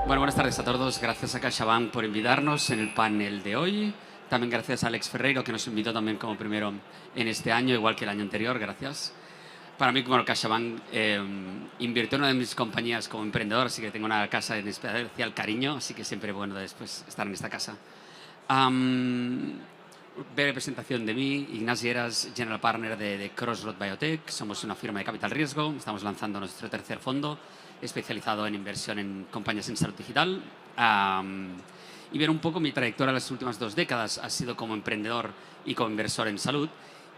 Bueno, buenas tardes a todos. Gracias a CaixaBank por invitarnos en el panel de hoy. También gracias a Alex Ferreiro, que nos invitó también como primero en este año, igual que el año anterior. Gracias. Para mí, bueno, CaixaBank invirtió en una de mis compañías como emprendedor, así que tengo una casa en especial cariño, así que siempre bueno después estar en esta casa. Breve presentación de mí. Ignasi Eras, General Partner de Crossroad Biotech. Somos una firma de capital riesgo. Estamos lanzando nuestro tercer fondo especializado en inversión en compañías en salud digital. Y ver un poco mi trayectoria en las últimas 2 décadas ha sido como emprendedor y como inversor en salud.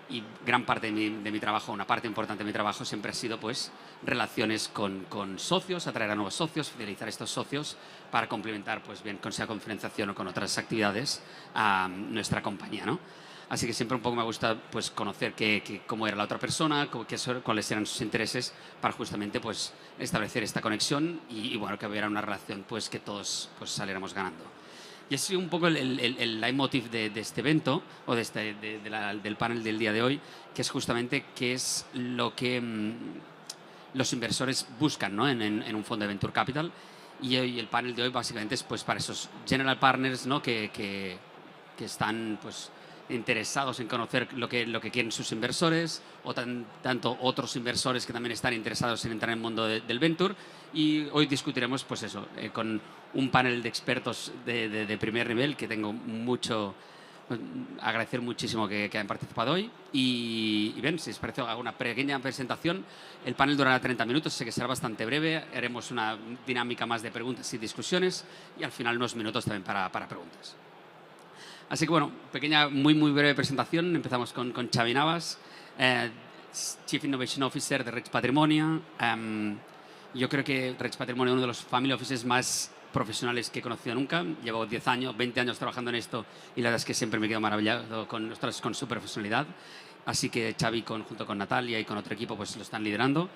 Y gran parte de mi trabajo, una parte importante de mi trabajo siempre ha sido pues relaciones con socios, atraer a nuevos socios, fidelizar a estos socios para complementar, pues bien, con sea con financiación o con otras actividades a nuestra compañía, ¿no? Así que siempre un poco me gusta pues conocer cómo era la otra persona, cuáles eran sus intereses para justamente pues establecer esta conexión y bueno, que hubiera una relación pues que todos pues saliéramos ganando. Y ese es un poco el leitmotiv de este evento o del panel del día de hoy, que es justamente qué es lo que los inversores buscan, ¿no? en un fondo de Venture Capital. Y hoy, el panel de hoy básicamente es pues, para esos general partners, ¿no? que están pues, interesados en conocer lo que quieren sus inversores o tanto otros inversores que también están interesados en entrar en el mundo del venture. Y hoy discutiremos pues eso, con un panel de expertos de primer nivel que tengo mucho agradecer muchísimo que hayan participado hoy y bien, si os parece hago una pequeña presentación. El panel durará 30 minutos, sé que será bastante breve, haremos una dinámica más de preguntas y discusiones y al final unos minutos también para preguntas. Así que bueno, pequeña, muy breve presentación. Empezamos con Xavi Navas, Chief Innovation Officer de Rex Patrimonio. Yo creo que Rex Patrimonio es uno de los family offices más profesionales que he conocido nunca. Llevo 10 años, 20 años trabajando en esto y la verdad es que siempre me quedo maravillado con su profesionalidad. Así que Xavi, junto con Natalia y con otro equipo, pues lo están liderando.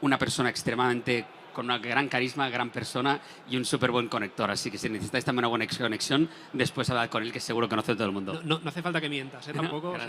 Una persona extremadamente con una gran carisma, gran persona y un súper buen conector. Así que si necesitáis también una buena conexión, después hablad con él, que seguro que conoce a todo el mundo. No hace falta que mientas, tampoco. No,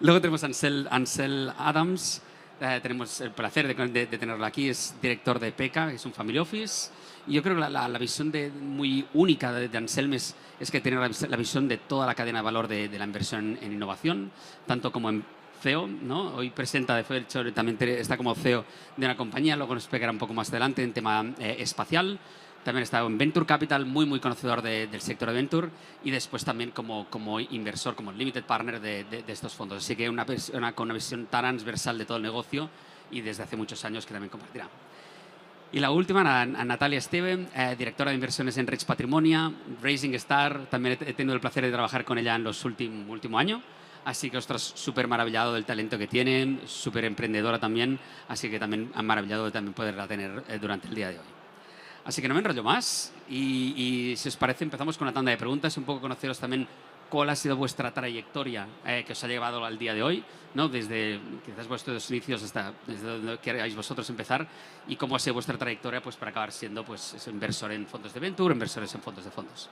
Luego tenemos a Ansel Adams. Tenemos el placer de tenerlo aquí. Es director de PECA, que es un family office. Y yo creo que la visión muy única de Anselm es que tiene la visión de toda la cadena de valor de la inversión en innovación, tanto como en CEO, ¿no? Hoy presenta, de hecho, también está como CEO de una compañía, luego nos explicará un poco más adelante en tema espacial. También está en Venture Capital, muy conocedor del sector de Venture y después también como inversor, como Limited Partner de estos fondos. Así que con una visión tan transversal de todo el negocio y desde hace muchos años que también compartirá. Y la última, a Natalia Steven, directora de inversiones en Rex Patrimonio, Rising Star. También he tenido el placer de trabajar con ella en los último año. Así que, ostras, súper maravillado del talento que tienen, súper emprendedora también. Así que también maravillado de también poderla tener durante el día de hoy. Así que no me enrollo más y si os parece empezamos con una tanda de preguntas, un poco conoceros también cuál ha sido vuestra trayectoria que os ha llevado al día de hoy, ¿no? Desde quizás vuestros inicios hasta desde donde queráis vosotros empezar y cómo ha sido vuestra trayectoria pues, para acabar siendo pues, inversor en fondos de venture, inversores en fondos de fondos.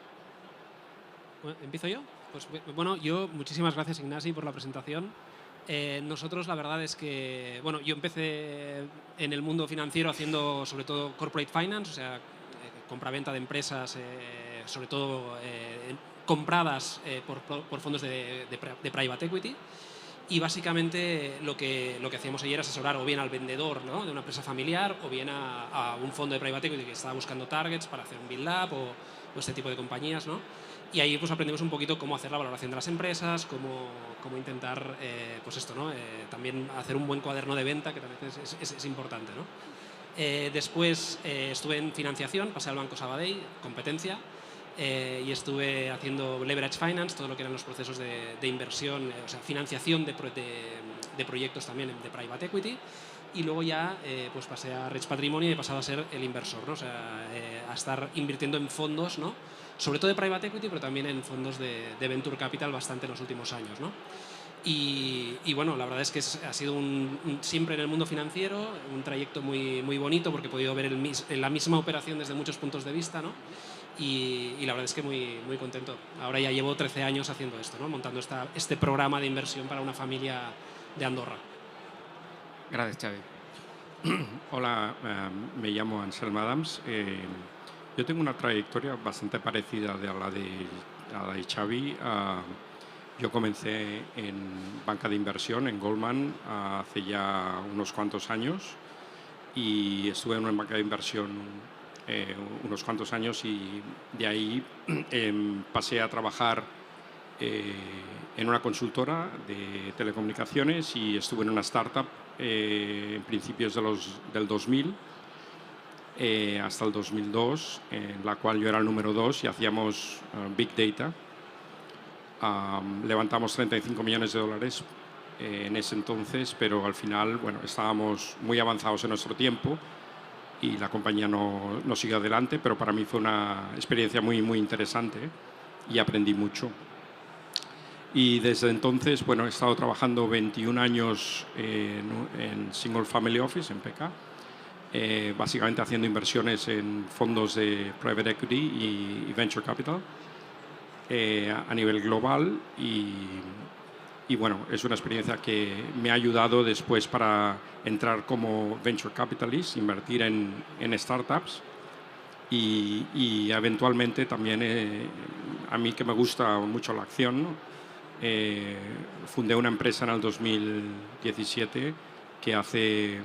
Bueno, ¿empiezo yo? Pues bueno, muchísimas gracias Ignasi por la presentación. Nosotros la verdad es que, bueno, yo empecé en el mundo financiero haciendo sobre todo corporate finance, o sea, compraventa de empresas, sobre todo compradas por fondos de private equity. Y básicamente lo que hacíamos ahí era asesorar o bien al vendedor, ¿no? de una empresa familiar o bien a un fondo de private equity que estaba buscando targets para hacer un build-up o este tipo de compañías, ¿no? Y ahí pues aprendimos un poquito cómo hacer la valoración de las empresas, cómo intentar pues esto, ¿no? También hacer un buen cuaderno de venta, que también es importante, ¿no? Después estuve en financiación, pasé al Banco Sabadell, competencia, y estuve haciendo leverage finance, todo lo que eran los procesos de inversión, o sea, financiación de proyectos también de private equity. Y luego ya pues pasé a Rex Patrimonio y he pasado a ser el inversor, ¿no? O sea, a estar invirtiendo en fondos, ¿no? Sobre todo de private equity, pero también en fondos de venture capital bastante en los últimos años, ¿no? Y bueno, la verdad es que ha sido siempre en el mundo financiero, un trayecto muy bonito porque he podido ver la misma operación desde muchos puntos de vista, ¿no? Y la verdad es que muy contento. Ahora ya llevo 13 años haciendo esto, ¿no? Montando este programa de inversión para una familia de Andorra. Gracias, Xavi. Hola, me llamo Anselm Adams. Yo tengo una trayectoria bastante parecida a la de Xavi. Yo comencé en banca de inversión en Goldman hace ya unos cuantos años y estuve en una banca de inversión unos cuantos años y de ahí pasé a trabajar eh, en una consultora de telecomunicaciones y estuve en una startup en principios del 2000 hasta el 2002, en la cual yo era el número 2 y hacíamos Big Data. Levantamos 35 millones de dólares en ese entonces, pero al final, bueno, estábamos muy avanzados en nuestro tiempo y la compañía no siguió adelante, pero para mí fue una experiencia muy, muy interesante y aprendí mucho. Y desde entonces, bueno, he estado trabajando 21 años en Single Family Office, en PK, básicamente haciendo inversiones en fondos de private equity y venture capital a nivel global y bueno, es una experiencia que me ha ayudado después para entrar como venture capitalist, invertir en startups y eventualmente también a mí que me gusta mucho la acción, ¿no? Fundé una empresa en el 2017 que hace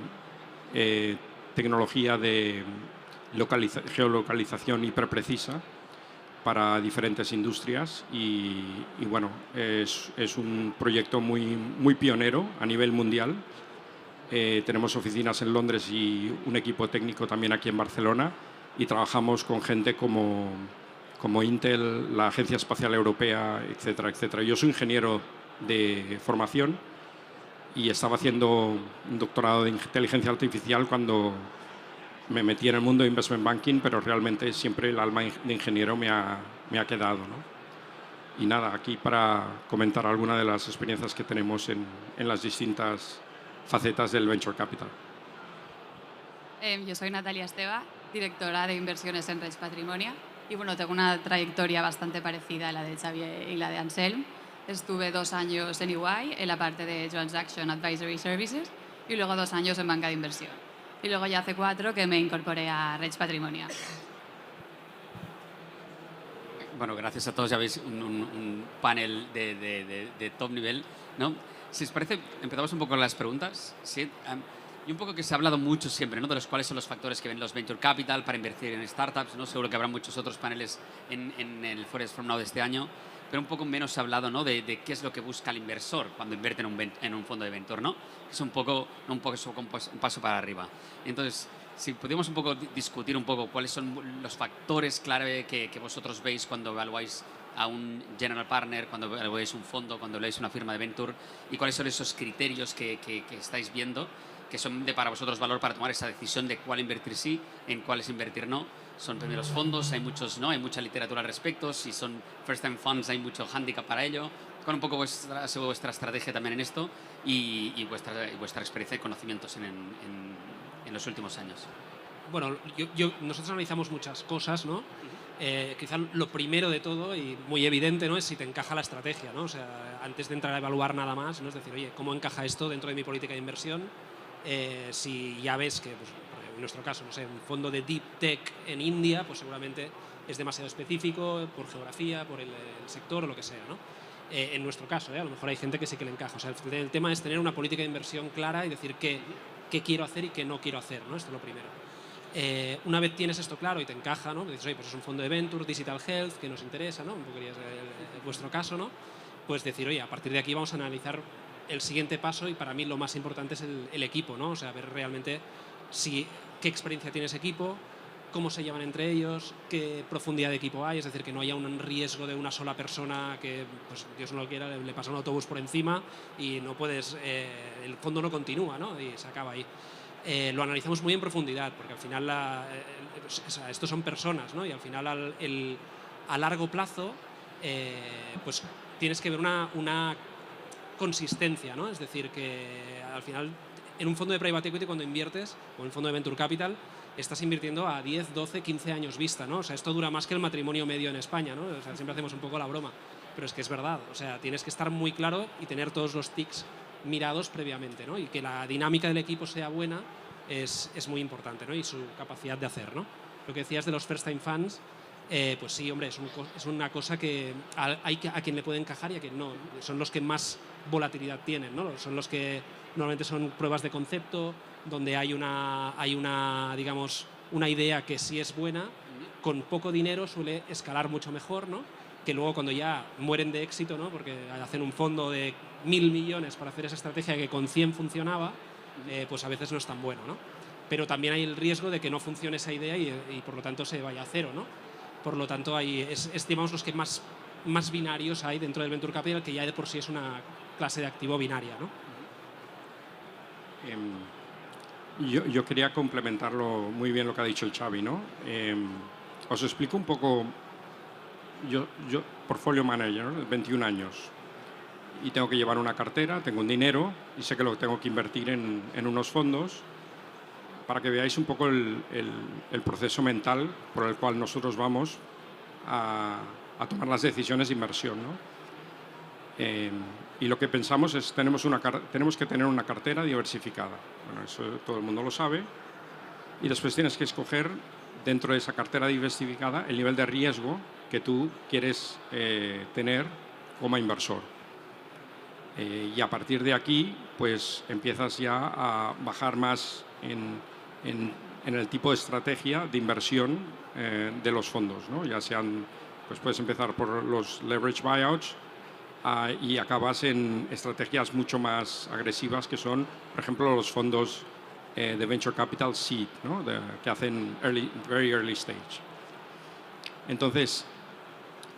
tecnología de geolocalización hiperprecisa para diferentes industrias y bueno, es un proyecto muy, muy pionero a nivel mundial. Tenemos oficinas en Londres y un equipo técnico también aquí en Barcelona y trabajamos con gente como Intel, la Agencia Espacial Europea, etcétera, etcétera. Yo soy ingeniero de formación y estaba haciendo un doctorado de inteligencia artificial cuando me metí en el mundo de investment banking, pero realmente siempre el alma de ingeniero me ha quedado, ¿no? Y nada, aquí para comentar alguna de las experiencias que tenemos en las distintas facetas del Venture Capital. Yo soy Natalia Esteva, directora de inversiones en Reig Patrimonia. Y bueno, tengo una trayectoria bastante parecida a la de Xavi y la de Anselm. Estuve 2 años en EY, en la parte de Transaction Advisory Services, y luego 2 años en banca de inversión. Y luego ya hace 4 que me incorporé a Reig Patrimonia. Bueno, gracias a todos. Ya veis un panel de top nivel, ¿no? Si os parece, empezamos un poco con las preguntas. ¿Sí? Y un poco que se ha hablado mucho siempre, ¿no? De los cuáles son los factores que ven los venture capital para invertir en startups, ¿no? Seguro que habrá muchos otros paneles en el Forest From Now de este año, pero un poco menos se ha hablado, ¿no? de qué es lo que busca el inversor cuando invierte en un fondo de venture, ¿no? Es un poco un paso para arriba. Entonces, si pudiéramos un poco discutir un poco cuáles son los factores clave que vosotros veis cuando evaluáis a un general partner, cuando evaluáis un fondo, cuando evaluáis una firma de venture, y cuáles son esos criterios que estáis viendo que son de para vosotros valor para tomar esa decisión de cuál invertir sí, en cuáles invertir no. Son primeros fondos, hay muchos no, hay mucha literatura al respecto. Si son first time funds, hay mucho handicap para ello. Con un poco vuestra estrategia también en esto y vuestra experiencia y conocimientos en los últimos años. Bueno, nosotros analizamos muchas cosas, ¿no? Quizá lo primero de todo y muy evidente, ¿no? Es si te encaja la estrategia, ¿no? O sea, antes de entrar a evaluar nada más, ¿no? Es decir, oye, ¿cómo encaja esto dentro de mi política de inversión? Si ya ves que, pues, en nuestro caso, no sé, un fondo de deep tech en India, pues seguramente es demasiado específico por geografía, por el sector o lo que sea, ¿no? En nuestro caso, a lo mejor hay gente que sí que le encaja. O sea, el tema es tener una política de inversión clara y decir qué quiero hacer y qué no quiero hacer, ¿no? Esto es lo primero. Una vez tienes esto claro y te encaja, ¿no? Dices, oye, pues es un fondo de venture, digital health, que nos interesa, ¿no? Un poco vuestro caso, ¿no? Pues decir, oye, a partir de aquí vamos a analizar el siguiente paso y para mí lo más importante es el equipo, ¿no? O sea, ver realmente qué experiencia tiene ese equipo, cómo se llevan entre ellos, qué profundidad de equipo hay, es decir, que no haya un riesgo de una sola persona que, pues Dios no lo quiera, le pasa un autobús por encima y no puedes, el fondo no continúa, ¿no? Y se acaba ahí. Lo analizamos muy en profundidad, porque al final estos son personas, ¿no? Y al final a largo plazo pues tienes que ver una consistencia, ¿no? Es decir, que al final en un fondo de private equity cuando inviertes o en un fondo de venture capital estás invirtiendo a 10, 12, 15 años vista, ¿no? O sea, esto dura más que el matrimonio medio en España, ¿no? O sea, siempre hacemos un poco la broma, pero es que es verdad. O sea, tienes que estar muy claro y tener todos los tics mirados previamente, ¿no? Y que la dinámica del equipo sea buena es muy importante, ¿no? Y su capacidad de hacer, ¿no? Lo que decías de los first time funds, pues sí, hombre, es una cosa que hay a quien le puede encajar y a quien no. Son los que más volatilidad tienen, ¿no? Son los que normalmente son pruebas de concepto, donde hay una digamos, una idea que sí es buena, con poco dinero suele escalar mucho mejor, ¿no? Que luego cuando ya mueren de éxito, ¿no? Porque hacen un fondo de 1.000 millones para hacer esa estrategia que con 100 funcionaba, pues a veces no es tan bueno, ¿no? Pero también hay el riesgo de que no funcione esa idea y por lo tanto se vaya a cero, ¿no? Por lo tanto, digamos, los que más binarios hay dentro del Venture Capital, que ya de por sí es una clase de activo binaria, ¿no? Yo quería complementarlo muy bien lo que ha dicho el Xavi, ¿no? Os explico un poco. Yo portfolio manager, ¿no? 21 años, y tengo que llevar una cartera, tengo un dinero y sé que lo tengo que invertir en unos fondos, para que veáis un poco el proceso mental por el cual nosotros vamos a tomar las decisiones de inversión, ¿no? Y lo que pensamos es tenemos que tener una cartera diversificada. Bueno, eso todo el mundo lo sabe. Y después tienes que escoger dentro de esa cartera diversificada el nivel de riesgo que tú quieres tener como inversor. Y a partir de aquí, pues empiezas ya a bajar más en el tipo de estrategia de inversión de los fondos, ¿no? Ya sean, pues puedes empezar por los leverage buyouts y acabas en estrategias mucho más agresivas, que son, por ejemplo, los fondos de venture capital seed, ¿no? Que hacen very early stage. Entonces,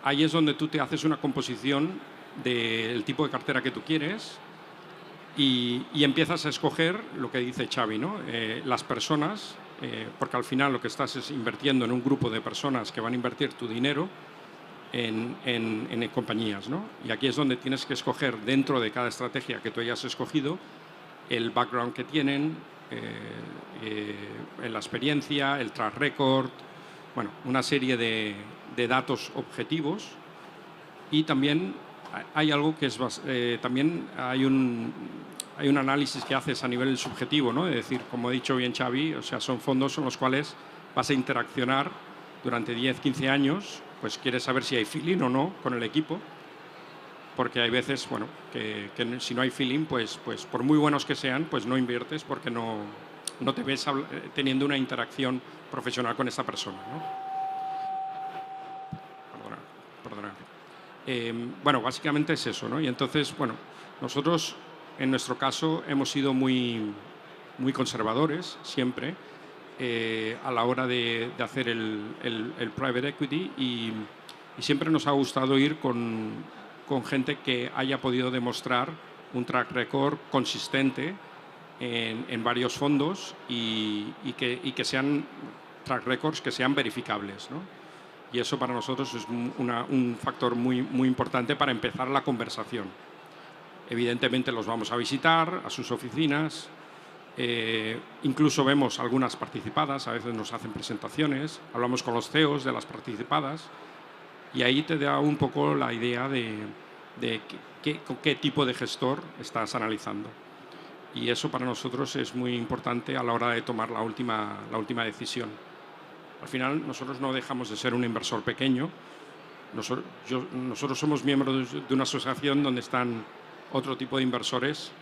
ahí es donde tú te haces una composición del tipo de cartera que tú quieres y empiezas a escoger lo que dice Xavi, ¿no? Las personas, porque al final lo que estás es invirtiendo en un grupo de personas que van a invertir tu dinero en compañías, ¿no? Y aquí es donde tienes que escoger dentro de cada estrategia que tú hayas escogido el background que tienen, la experiencia, el track record, bueno, una serie de datos objetivos. Y también hay algo que es también hay un análisis que haces a nivel subjetivo, ¿no? Es decir, como ha dicho bien Xavi, o sea, son fondos en los cuales vas a interaccionar durante 10, 15 años, pues quieres saber si hay feeling o no con el equipo, porque hay veces, bueno, que si no hay feeling, pues por muy buenos que sean, pues no inviertes porque no te ves teniendo una interacción profesional con esta persona, ¿no? Perdona. Bueno, básicamente es eso, ¿no? Y entonces, bueno, nosotros en nuestro caso hemos sido muy conservadores siempre a la hora de hacer el private equity y siempre nos ha gustado ir con gente que haya podido demostrar un track record consistente en varios fondos y que sean track records que sean verificables, ¿no? Y eso para nosotros es un factor muy importante para empezar la conversación. Evidentemente los vamos a visitar a sus oficinas, incluso vemos algunas participadas, a veces nos hacen presentaciones, hablamos con los CEOs de las participadas y ahí te da un poco la idea de qué tipo de gestor estás analizando. Y eso para nosotros es muy importante a la hora de tomar la última decisión. Al final, nosotros no dejamos de ser un inversor pequeño. Nosotros somos miembros de una asociación donde están otro tipo de inversores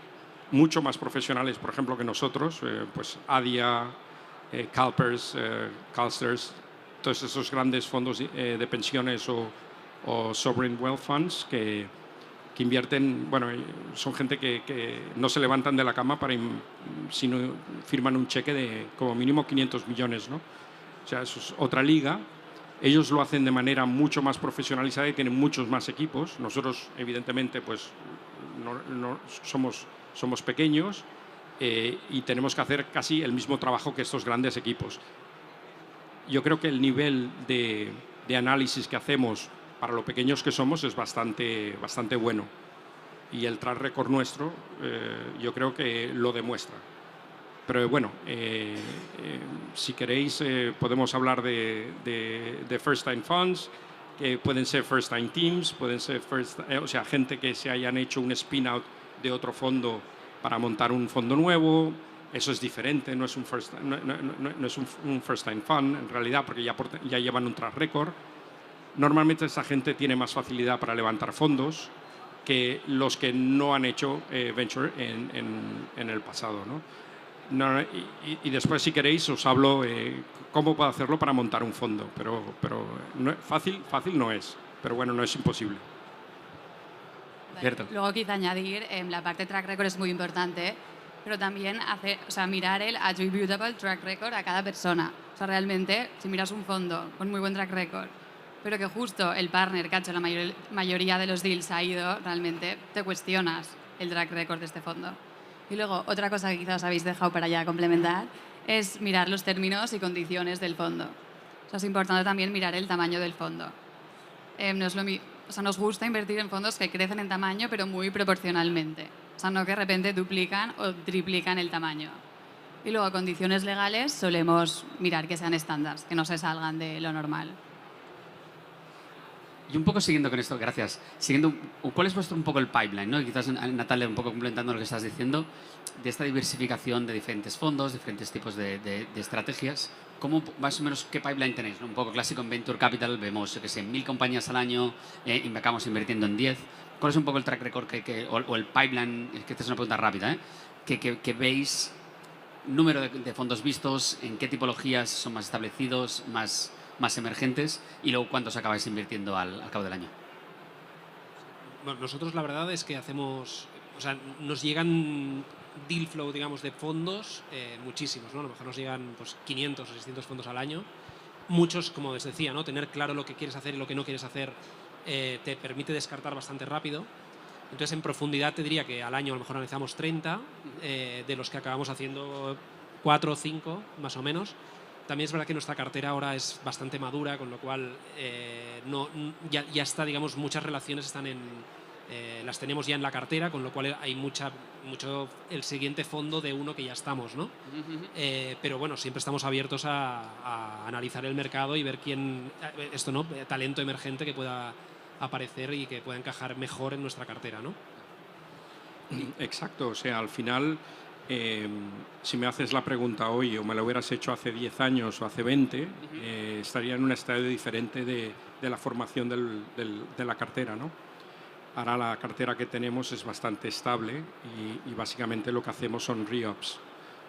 mucho más profesionales, por ejemplo, que nosotros, pues ADIA, CalPERS, CalSTRS, todos esos grandes fondos de pensiones o sovereign wealth funds que invierten, bueno, son gente que no se levantan de la cama sino firman un cheque de como mínimo 500 millones, ¿no? O sea, eso es otra liga. Ellos lo hacen de manera mucho más profesionalizada y tienen muchos más equipos. Nosotros, evidentemente, pues no somos pequeños y tenemos que hacer casi el mismo trabajo que estos grandes equipos. Yo creo que el nivel de análisis que hacemos para lo pequeños que somos es bastante bueno. Y el track record nuestro yo creo que lo demuestra. Pero bueno, si queréis podemos hablar de first time funds, que pueden ser first time teams, pueden ser o sea, gente que se hayan hecho un spin out de otro fondo para montar un fondo nuevo. Eso es diferente, no es un un first time fund en realidad, porque ya llevan un track record. Normalmente esa gente tiene más facilidad para levantar fondos que los que no han hecho venture en el pasado, ¿no? Y después, si queréis, os hablo cómo puedo hacerlo para montar un fondo, pero fácil no es, pero bueno, no es imposible. Cierto. Luego quizá añadir, la parte de track record es muy importante, pero también mirar el attributable track record a cada persona. O sea, realmente, si miras un fondo con muy buen track record, pero que justo el partner que ha hecho la mayoría de los deals ha ido, realmente te cuestionas el track record de este fondo. Y luego, otra cosa que quizás habéis dejado para ya complementar es mirar los términos y condiciones del fondo. O sea, es importante también mirar el tamaño del fondo. Nos gusta invertir en fondos que crecen en tamaño, pero muy proporcionalmente. O sea, no que de repente duplican o triplican el tamaño. Y luego, condiciones legales, solemos mirar que sean estándares, que no se salgan de lo normal. Y un poco siguiendo con esto, gracias. ¿Cuál es vuestro un poco el pipeline, ¿no? Y quizás Natalia, un poco complementando lo que estás diciendo, de esta diversificación de diferentes fondos, diferentes tipos de estrategias. ¿Cómo, más o menos, qué pipeline tenéis, ¿no? Un poco clásico en Venture Capital, vemos, que sé, 1000 compañías al año, acabamos invirtiendo en 10. ¿Cuál es un poco el track record o el pipeline? Es que esta es una pregunta rápida, que veis, número de fondos vistos, en qué tipologías son más establecidos, más emergentes, y luego cuántos acabáis invirtiendo al cabo del año? Bueno, nosotros la verdad es que nos llegan deal flow, digamos, de fondos muchísimos, ¿no? A lo mejor nos llegan 500 o 600 fondos al año. Muchos, como os decía, ¿no? Tener claro lo que quieres hacer y lo que no quieres hacer te permite descartar bastante rápido. Entonces, en profundidad te diría que al año a lo mejor analizamos 30, de los que acabamos haciendo 4 o 5, más o menos. También es verdad que nuestra cartera ahora es bastante madura, con lo cual ya está, digamos, muchas relaciones las tenemos ya en la cartera, con lo cual hay mucho el siguiente fondo de uno que ya estamos, ¿no? Pero bueno, siempre estamos abiertos a analizar el mercado y ver talento emergente que pueda aparecer y que pueda encajar mejor en nuestra cartera, ¿no? Exacto, o sea, al final, si me haces la pregunta hoy o me la hubieras hecho hace 10 años o hace 20, estaría en un estadio diferente de la formación de la cartera, ¿no? Ahora la cartera que tenemos es bastante estable y básicamente lo que hacemos son re-ups.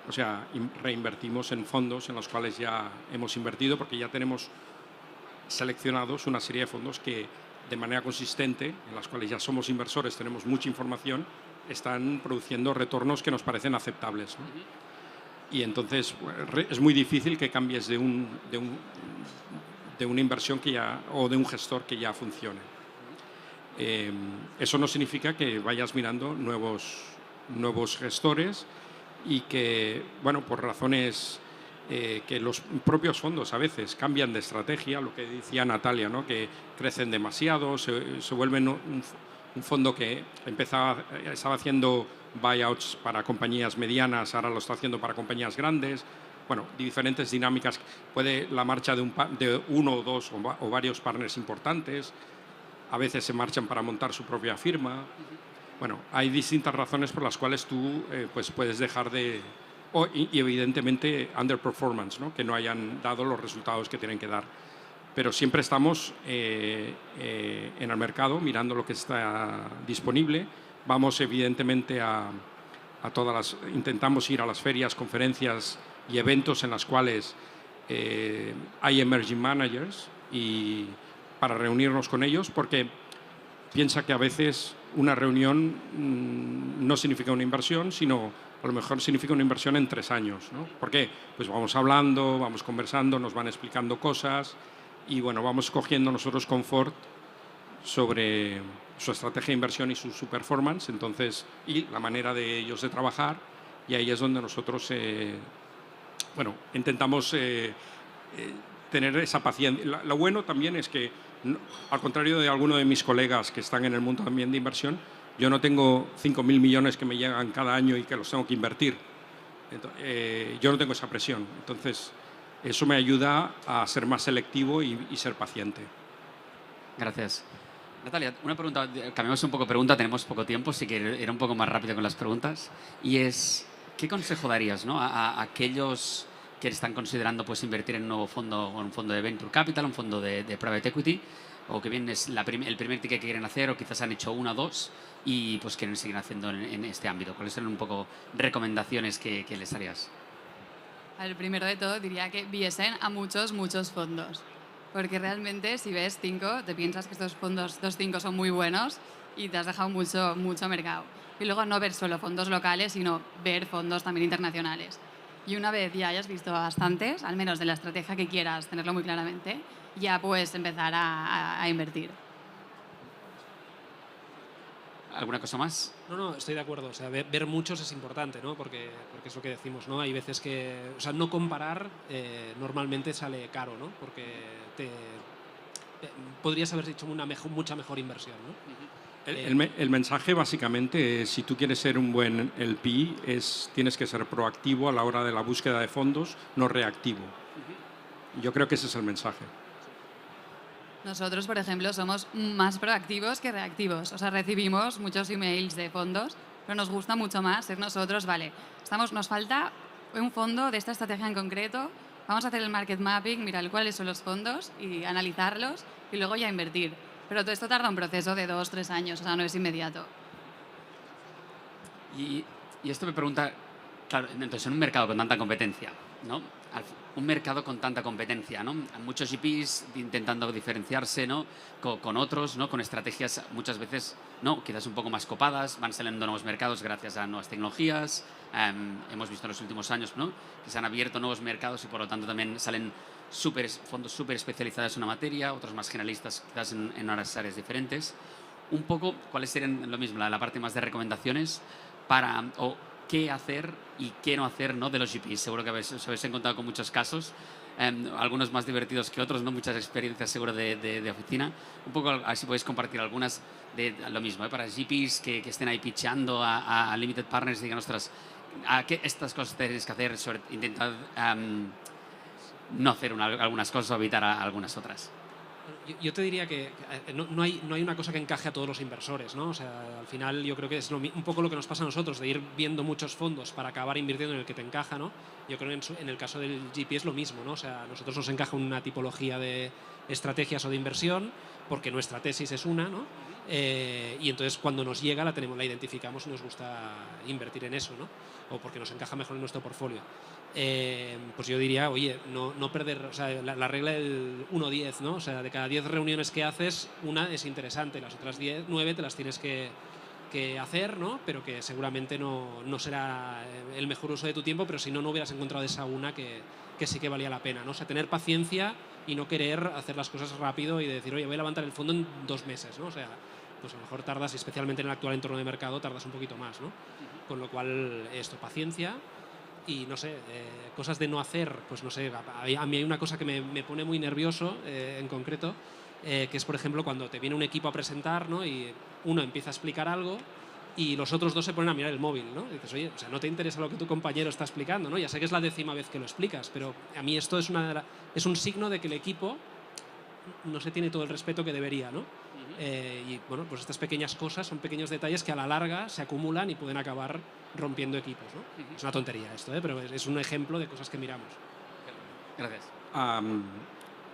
O sea, reinvertimos en fondos en los cuales ya hemos invertido, porque ya tenemos seleccionados una serie de fondos que de manera consistente, en las cuales ya somos inversores, tenemos mucha información, están produciendo retornos que nos parecen aceptables, ¿no? Y entonces es muy difícil que cambies de una inversión o de un gestor que ya funcione. Eso no significa que vayas mirando nuevos gestores y que, bueno, por razones que los propios fondos a veces cambian de estrategia, lo que decía Natalia, ¿no? Que crecen demasiado, se vuelven un fondo que estaba haciendo buyouts para compañías medianas, ahora lo está haciendo para compañías grandes. Bueno, diferentes dinámicas. Puede la marcha de uno o dos o varios partners importantes. A veces se marchan para montar su propia firma. Bueno, hay distintas razones por las cuales tú pues puedes dejar y evidentemente underperformance, ¿no? Que no hayan dado los resultados que tienen que dar. Pero siempre estamos en el mercado mirando lo que está disponible. Vamos evidentemente intentamos ir a las ferias, conferencias y eventos en las cuales hay emerging managers y para reunirnos con ellos, porque piensa que a veces una reunión no significa una inversión, sino a lo mejor significa una inversión en 3 años, ¿no? ¿Por qué? Pues vamos hablando, vamos conversando, nos van explicando cosas y bueno, vamos cogiendo nosotros confort sobre su estrategia de inversión y su performance, entonces, y la manera de ellos de trabajar, y ahí es donde nosotros intentamos tener esa paciencia. Lo bueno también es que, al contrario de alguno de mis colegas que están en el mundo también de inversión, yo no tengo 5.000 millones que me llegan cada año y que los tengo que invertir. Yo no tengo esa presión. Entonces, eso me ayuda a ser más selectivo y ser paciente. Gracias. Natalia, una pregunta, cambiamos un poco de pregunta, tenemos poco tiempo, así que era un poco más rápido con las preguntas. Y es, ¿Qué consejo darías, ¿no? a aquellos que están considerando pues, invertir en un nuevo fondo, o un fondo de Venture Capital, un fondo de Private Equity, o que bien es el primer ticket que quieren hacer, o quizás han hecho una o dos y pues quieren seguir haciendo en este ámbito? ¿Cuáles serían un poco recomendaciones que les harías? A ver, primero de todo diría que viesen a muchos fondos, porque realmente si ves 5, te piensas que estos fondos, estos 5 son muy buenos y te has dejado mucho mercado. Y luego no ver solo fondos locales, sino ver fondos también internacionales. Y una vez ya hayas visto bastantes, al menos de la estrategia que quieras, tenerlo muy claramente, ya puedes empezar a invertir. ¿Alguna cosa más? No, estoy de acuerdo. O sea, ver muchos es importante, ¿no? Porque es lo que decimos, ¿no? Hay veces que, o sea, no comparar normalmente sale caro, ¿no? Porque podrías haber hecho mucha mejor inversión, ¿no? El mensaje básicamente es, si tú quieres ser un buen LP, tienes que ser proactivo a la hora de la búsqueda de fondos, no reactivo. Yo creo que ese es el mensaje. Nosotros, por ejemplo, somos más proactivos que reactivos. O sea, recibimos muchos emails de fondos, pero nos gusta mucho más ser nosotros, vale, nos falta un fondo de esta estrategia en concreto, vamos a hacer el market mapping, mirar cuáles son los fondos y analizarlos y luego ya invertir. Pero todo esto tarda un proceso de 2-3 años, o sea, no es inmediato. Y esto me pregunta, claro, entonces en un mercado con tanta competencia, ¿no? Un mercado con tanta competencia, ¿no? Muchos GPs intentando diferenciarse, ¿no? Con otros, ¿no? Con estrategias muchas veces, ¿no? Quizás un poco más copadas, van saliendo nuevos mercados gracias a nuevas tecnologías. Hemos visto en los últimos años, ¿no? Que se han abierto nuevos mercados y por lo tanto también salen fondos súper especializados en una materia, otros más generalistas quizás en otras áreas diferentes. Un poco, ¿cuáles serían lo mismo, la parte más de recomendaciones para qué hacer y qué no hacer, ¿no? De los GPs? Seguro que os habéis encontrado con muchos casos, algunos más divertidos que otros, ¿no? Muchas experiencias seguro de oficina. Un poco, a ver si podéis compartir algunas de lo mismo, para GPs que estén ahí pitchando a limited partners y digan, ostras, estas cosas tenéis que hacer, intentad no hacer algunas cosas o evitar algunas otras. Yo te diría que no hay una cosa que encaje a todos los inversores, ¿no? O sea, al final yo creo que es un poco lo que nos pasa a nosotros, de ir viendo muchos fondos para acabar invirtiendo en el que te encaja, ¿no? Yo creo que en el caso del GP es lo mismo, ¿no? O sea, a nosotros nos encaja una tipología de estrategias o de inversión, porque nuestra tesis es una, ¿no? Y entonces cuando nos llega la identificamos y nos gusta invertir en eso, ¿no? O porque nos encaja mejor en nuestro portfolio. Pues yo diría, oye, no perder, o sea, la regla del 1-10, ¿no? O sea, de cada 10 reuniones que haces, una es interesante, las otras 9 te las tienes que hacer, ¿no? Pero que seguramente no será el mejor uso de tu tiempo, pero si no hubieras encontrado esa una que sí que valía la pena, ¿no? O sea, tener paciencia y no querer hacer las cosas rápido y decir, oye, voy a levantar el fondo en 2 meses, ¿no? O sea, pues a lo mejor tardas, especialmente en el actual entorno de mercado, tardas un poquito más, ¿no? Con lo cual, paciencia. Y no sé, cosas de no hacer, pues no sé, a mí hay una cosa que me pone muy nervioso en concreto, que es, por ejemplo, cuando te viene un equipo a presentar, ¿no? Y uno empieza a explicar algo y los otros dos se ponen a mirar el móvil, ¿no? Y dices, oye, o sea, no te interesa lo que tu compañero está explicando, ¿no? Ya sé que es la 10ª vez que lo explicas, pero a mí esto es un signo de que el equipo no se tiene todo el respeto que debería, ¿no? Y bueno, pues estas pequeñas cosas son pequeños detalles que a la larga se acumulan y pueden acabar rompiendo equipos, ¿no? Es una tontería esto, pero es un ejemplo de cosas que miramos. Gracias.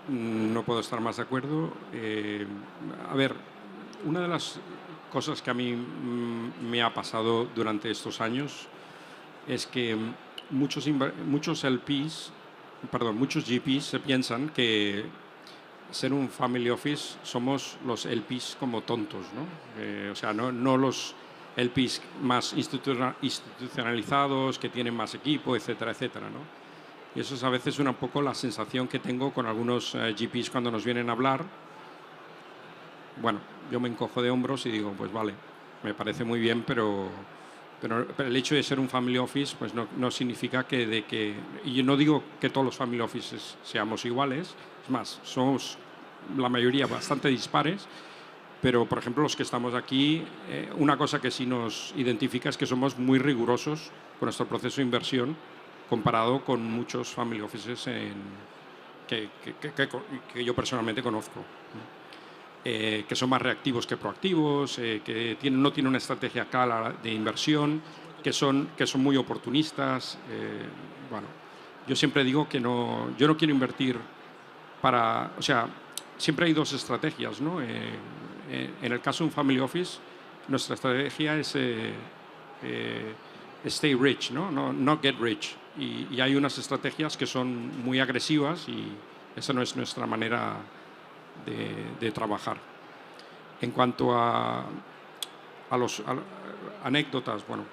No puedo estar más de acuerdo. A ver, una de las cosas que a mí me ha pasado durante estos años es que muchos GPs se piensan que ser un family office somos los LPs como tontos, ¿no? O sea, no los LPs más institucionalizados, que tienen más equipo, etcétera, etcétera, ¿no? Y eso es a veces un poco la sensación que tengo con algunos GPs cuando nos vienen a hablar. Bueno, yo me encojo de hombros y digo, pues vale, me parece muy bien, pero el hecho de ser un family office pues no significa y yo no digo que todos los family offices seamos iguales, es más, somos la mayoría bastante dispares, pero por ejemplo los que estamos aquí, una cosa que sí nos identifica es que somos muy rigurosos con nuestro proceso de inversión comparado con muchos family offices que yo personalmente conozco, que son más reactivos que proactivos, que no tienen una estrategia clara de inversión. que son muy oportunistas. Bueno, yo siempre digo que yo no quiero invertir o sea, siempre hay dos estrategias, ¿no? En el caso de un family office, nuestra estrategia es stay rich, ¿no? No get rich. Y hay unas estrategias que son muy agresivas y esa no es nuestra manera de trabajar. En cuanto a anécdotas, bueno,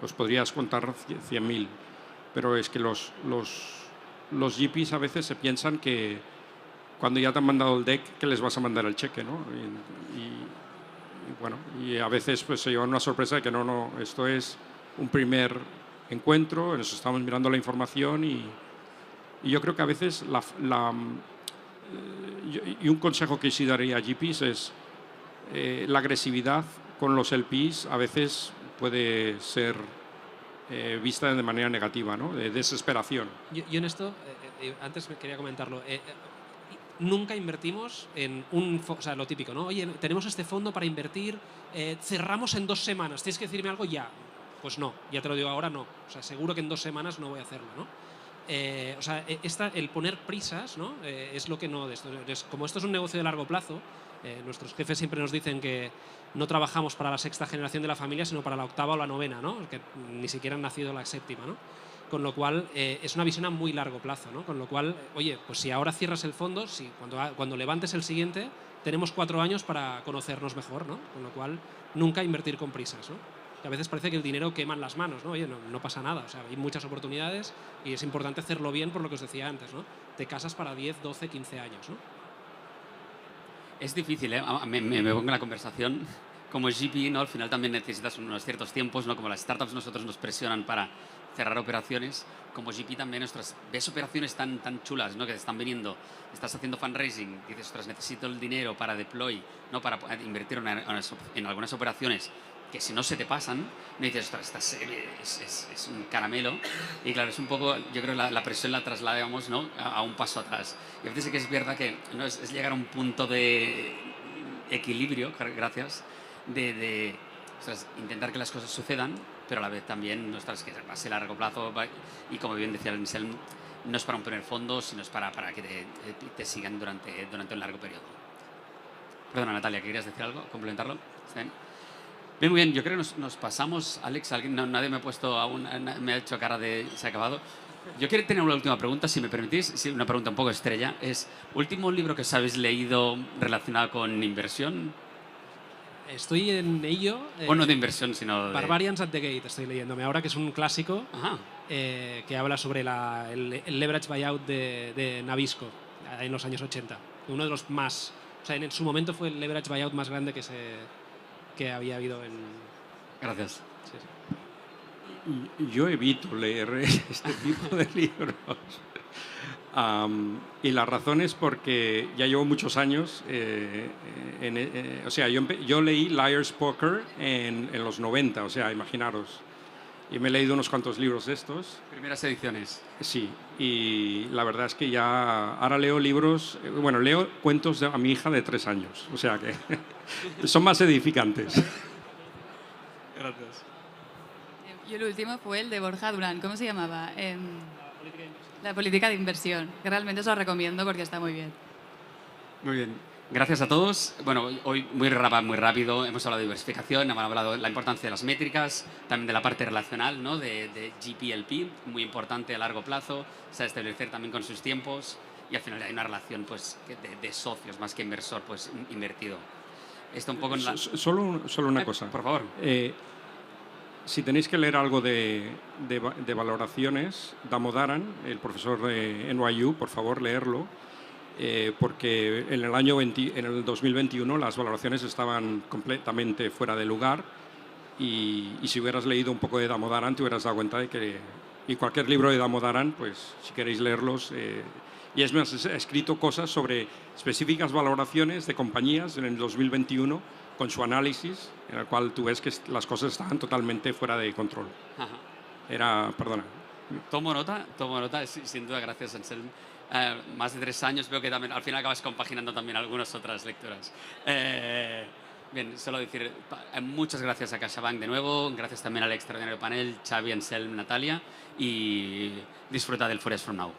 os podrías contar 100.000, pero es que los GPs a veces se piensan que cuando ya te han mandado el deck, que les vas a mandar el cheque, ¿no? Bueno, y a veces pues se llevan una sorpresa de que no, esto es un primer encuentro, nos estamos mirando la información y yo creo que a veces y un consejo que sí daría a GPs es la agresividad con los LPs a veces puede ser vista de manera negativa, ¿no? De desesperación. Yo en esto, antes quería comentarlo, nunca invertimos en o sea, lo típico, ¿no? Oye, tenemos este fondo para invertir, cerramos en 2 semanas, ¿tienes que decirme algo ya? Pues no, ya te lo digo ahora, no. O sea, seguro que en 2 semanas no voy a hacerlo, ¿no? O sea, el poner prisas, ¿no? Es lo que no... Como esto es un negocio de largo plazo, nuestros jefes siempre nos dicen que no trabajamos para la 6ª generación de la familia, sino para la 8ª o la 9ª, ¿no? Que ni siquiera han nacido la 7ª, ¿no? Con lo cual, es una visión a muy largo plazo, ¿no? Con lo cual, oye, pues si ahora cierras el fondo, cuando levantes el siguiente, tenemos 4 años para conocernos mejor, ¿no? Con lo cual, nunca invertir con prisas, ¿no? Que a veces parece que el dinero quema en las manos, ¿no? Oye, no pasa nada, o sea, hay muchas oportunidades y es importante hacerlo bien por lo que os decía antes, ¿no? Te casas para 10, 12, 15 años, ¿no? Es difícil, ¿eh? Me pongo en la conversación. Como GP, ¿no? Al final también necesitas unos ciertos tiempos, ¿no? Como las startups nosotros nos presionan para cerrar operaciones, como GP también ves operaciones tan chulas, ¿no? Que te están viniendo, estás haciendo fundraising, dices, ostras, necesito el dinero para deploy, ¿no? Para invertir en algunas operaciones que si no se te pasan, me dices, ostras, es un caramelo. Y claro, es un poco, yo creo que la presión la trasladamos, ¿no? a un paso atrás. Y a veces sí que es verdad que ¿no? es llegar a un punto de equilibrio, gracias, ostras, intentar que las cosas sucedan, pero a la vez también, ostras, que pase a largo plazo. Y como bien decía el Ansel, no es para un primer fondo, sino es para que te sigan durante un largo periodo. Perdona, Natalia, ¿querías decir algo? ¿Complementarlo? ¿Está bien? Bien, muy bien, yo creo que nos pasamos. Alex, nadie me ha puesto aún, me ha hecho cara de se ha acabado. Yo quiero tener una última pregunta, si me permitís, sí, una pregunta un poco estrella. Es, ¿último libro que os habéis leído relacionado con inversión? Estoy en ello. O no de inversión, sino de... Barbarians at the Gate estoy leyéndome ahora, que es un clásico que habla sobre el leverage buyout de Nabisco en los años 80. Uno de los más... O sea, en su momento fue el leverage buyout más grande que había habido en... Gracias. Sí, sí. Yo evito leer este tipo de libros. Y la razón es porque ya llevo muchos años, o sea, yo leí Liar's Poker en los 90, o sea, imaginaros. Y me he leído unos cuantos libros de estos. Primeras ediciones. Sí, y la verdad es que ya ahora leo libros, bueno, leo cuentos a mi hija de 3 años, o sea que son más edificantes. Gracias. Yo el último fue el de Borja Durán, ¿cómo se llamaba? La política de inversión, que realmente os lo recomiendo porque está muy bien. Muy bien. Gracias a todos. Bueno, hoy muy rápido hemos hablado de diversificación, hemos hablado de la importancia de las métricas, también de la parte relacional, ¿no? de GPLP, muy importante a largo plazo, sabe establecer también con sus tiempos y al final hay una relación pues, de socios más que inversor pues, invertido. Esto un poco en la... Solo una cosa. Por favor. Si tenéis que leer algo de valoraciones, Damodaran, el profesor de NYU, por favor, leerlo, porque en el 2021 las valoraciones estaban completamente fuera de lugar y si hubieras leído un poco de Damodaran te hubieras dado cuenta de que, y cualquier libro de Damodaran, pues si queréis leerlos, y es más, he escrito cosas sobre específicas valoraciones de compañías en el 2021 con su análisis, en el cual tú ves que las cosas estaban totalmente fuera de control. Ajá. Perdona. Tomo nota, sin duda, gracias, Anselm. Más de 3 años, veo que también al final acabas compaginando también algunas otras lecturas. Bien, solo decir muchas gracias a CaixaBank de nuevo, gracias también al extraordinario panel, Xavi, Anselm, Natalia, y disfruta del Forest from Now.